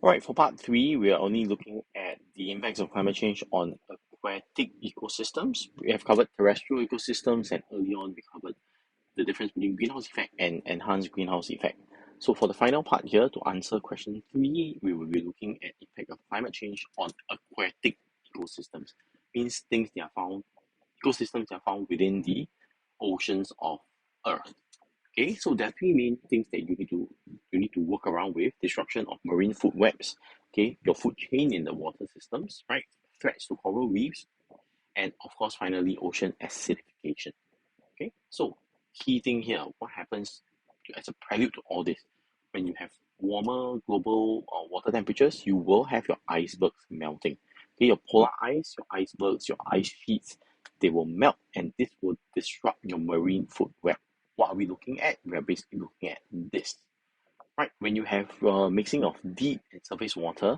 Alright, for part three, we are only looking at the impacts of climate change on aquatic ecosystems. We have covered terrestrial ecosystems, and early on we covered the difference between greenhouse effect and enhanced greenhouse effect. So for the final part here, to answer question three, we will be looking at impact of climate change on aquatic ecosystems. Means things that are found, ecosystems that are found within the oceans of Earth. Okay, so there are three main things that you need to work around with: disruption of marine food webs, okay, your food chain in the water systems, right? Threats to coral reefs, and of course, finally, ocean acidification. Okay, so key thing here, what happens as a prelude to all this? When you have warmer global water temperatures, you will have your icebergs melting. Okay, your polar ice, your icebergs, your ice sheets, they will melt, and this will disrupt your marine food web. What are we looking at? We are basically looking at this, right? When you have mixing of deep and surface water,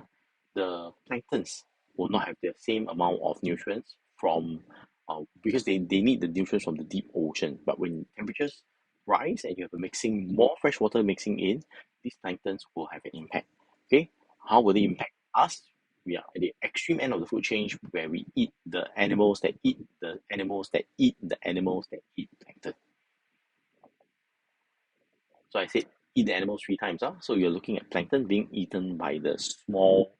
the planktons will not have the same amount of nutrients from because they need the nutrients from the deep ocean. But when temperatures rise and you have a mixing more fresh water mixing in, these planktons will have an impact. Okay, how will they impact us? We are at the extreme end of the food chain where we eat the animals that eat the animals that eat the animals that eat plankton. So I said eat the animals three times. So you're looking at plankton being eaten by the small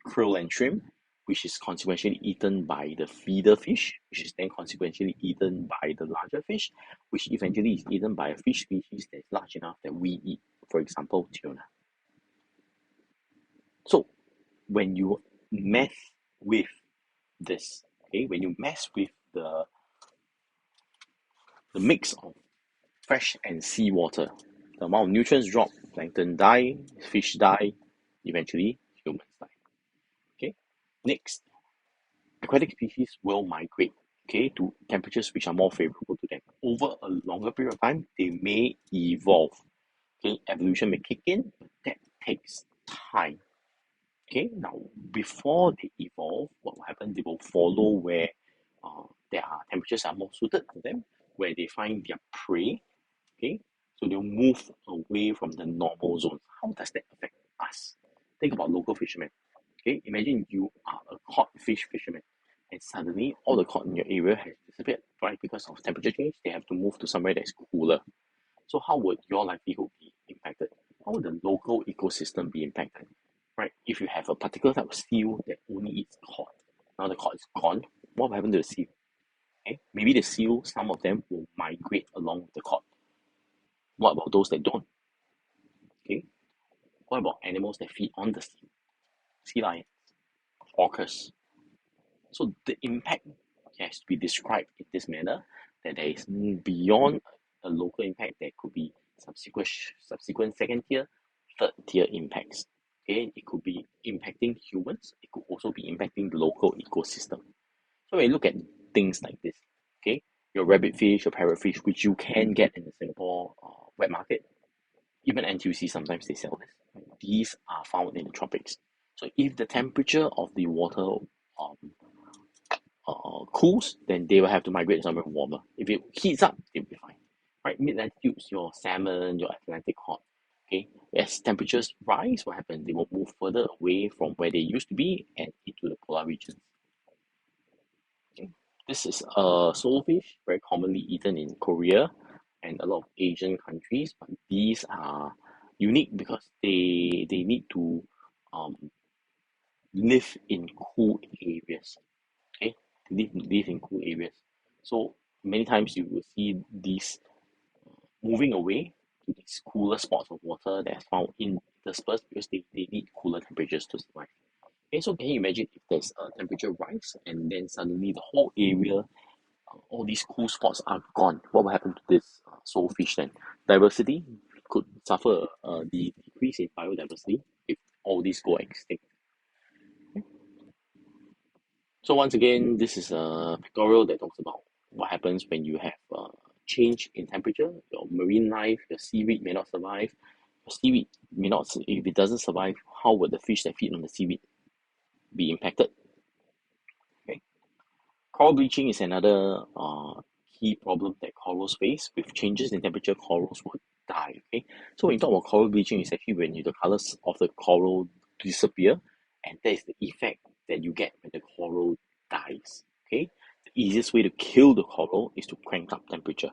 krill and shrimp, which is consequentially eaten by the feeder fish, which is then consequentially eaten by the larger fish, which eventually is eaten by a fish species that's large enough that we eat, for example, tuna. So when you mess with this, okay, when you mess with the mix of fresh and seawater, the amount of nutrients drop, plankton die, fish die, eventually humans die. Okay. Next, aquatic species will migrate, okay, to temperatures which are more favorable to them. Over a longer period of time, they may evolve. Okay, evolution may kick in, but that takes time. Okay, now before they evolve, what will happen? They will follow where there are temperatures are more suited for them, where they find their prey. Okay, so they'll move away from the normal zones. How does that affect us? Think about local fishermen. Okay, imagine you are a cod fish fisherman, and suddenly all the cod in your area has disappeared, right? Because of temperature change, they have to move to somewhere that's cooler. So how would your livelihood be impacted? How would the local ecosystem be impacted? Right? If you have a particular type of seal that only eats cod, now the cod is gone, what will happen to the seal? Okay? Maybe the seal, some of them will migrate along with the cod. What about those that don't? Okay? What about animals that feed on the seal? Sea lions, orcas. So the impact has to be described in this manner that there is beyond a local impact, there could be subsequent second tier, third tier impacts. Okay, it could be impacting humans, it could also be impacting the local ecosystem. So when you look at things like this, okay, your rabbit fish, your parrotfish, which you can get in the Singapore wet market, even NTUC sometimes they sell this. These are found in the tropics. So if the temperature of the water um, cools, then they will have to migrate somewhere warmer. If it heats up, they'll be fine. Right? Mid latitudes, your salmon, your Atlantic cod. Okay. As temperatures rise, what happens? They will move further away from where they used to be and into the polar regions. Okay. This is a soulfish, very commonly eaten in Korea and a lot of Asian countries, but these are unique because they need to um, live in cool areas. Okay, live in cool areas. So many times you will see these moving away to these cooler spots of water that are found in the spurs because they need cooler temperatures to survive. Okay, so can you imagine if there's a temperature rise and then suddenly the whole area, all these cool spots are gone? What will happen to this soulfish then? Diversity could suffer the decrease in biodiversity if all these go extinct. So once again, this is a pictorial that talks about what happens when you have a change in temperature. Your marine life, your seaweed may not survive. Your seaweed may not, if it doesn't survive, how would the fish that feed on the seaweed be impacted? Okay. Coral bleaching is another key problem that corals face. With changes in temperature, corals will die. Okay. So when you talk about coral bleaching, it's actually when the colors of the coral disappear, and that is the effect that you get when the coral dies. Okay, the easiest way to kill the coral is to crank up temperature.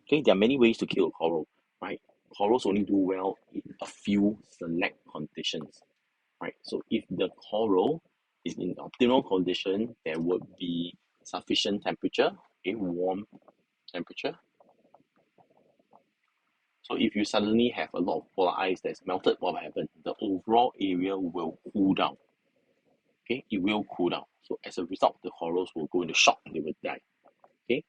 Okay, there are many ways to kill a coral, right? Corals only do well in a few select conditions, right? So if the coral is in optimal condition, there would be sufficient temperature, a warm temperature. So if you suddenly have a lot of polar ice that's melted, what will happen? The overall area will cool down. Okay, it will cool down. So as a result, the corals will go into shock and they will die. Okay,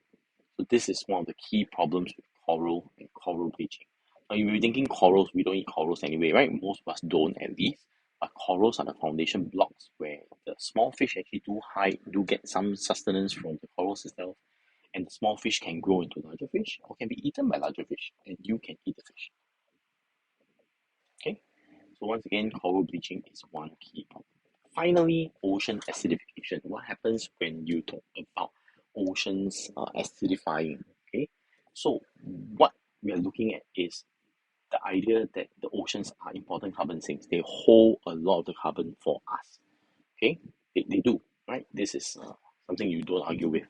so this is one of the key problems with coral and coral bleaching. Now you may be thinking corals, we don't eat corals anyway, right? Most of us don't at least. But corals are the foundation blocks where the small fish actually do get some sustenance from the corals itself, and the small fish can grow into larger fish or can be eaten by larger fish, and you can eat the fish. Okay, so once again, coral bleaching is one key problem. Finally, ocean acidification. What happens when you talk about oceans acidifying? Okay, so what we are looking at is the idea that the oceans are important carbon sinks. They hold a lot of the carbon for us. Okay, they do, right? This is something you don't argue with.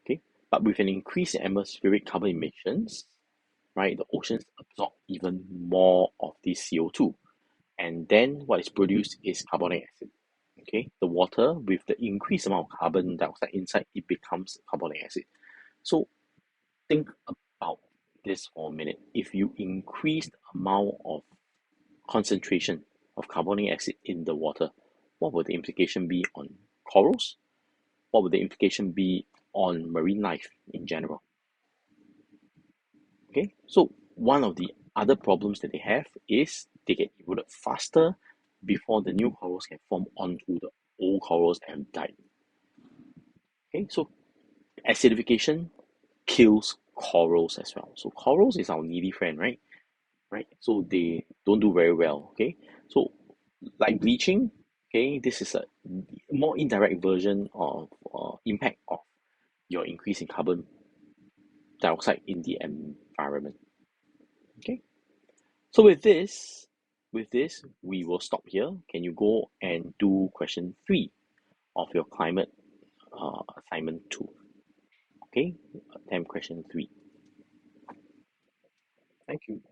Okay, but with an increase in atmospheric carbon emissions, right, the oceans absorb even more of this CO2, and then what is produced is carbonic acid. Okay, the water with the increased amount of carbon dioxide inside, it becomes carbonic acid. So think about this for a minute. If you increase the amount of concentration of carbonic acid in the water, what would the implication be on corals? What would the implication be on marine life in general? Okay, so one of the other problems that they have is they get eroded faster before the new corals can form onto the old corals that have died. Okay, so acidification kills corals as well. So corals is our needy friend, right? Right. So they don't do very well. Okay. So like bleaching, okay, this is a more indirect version of impact of your increase in carbon dioxide in the environment. Okay. So with this, we will stop here. Can you go and do question 3 of your climate assignment 2? Okay, attempt question 3. Thank you.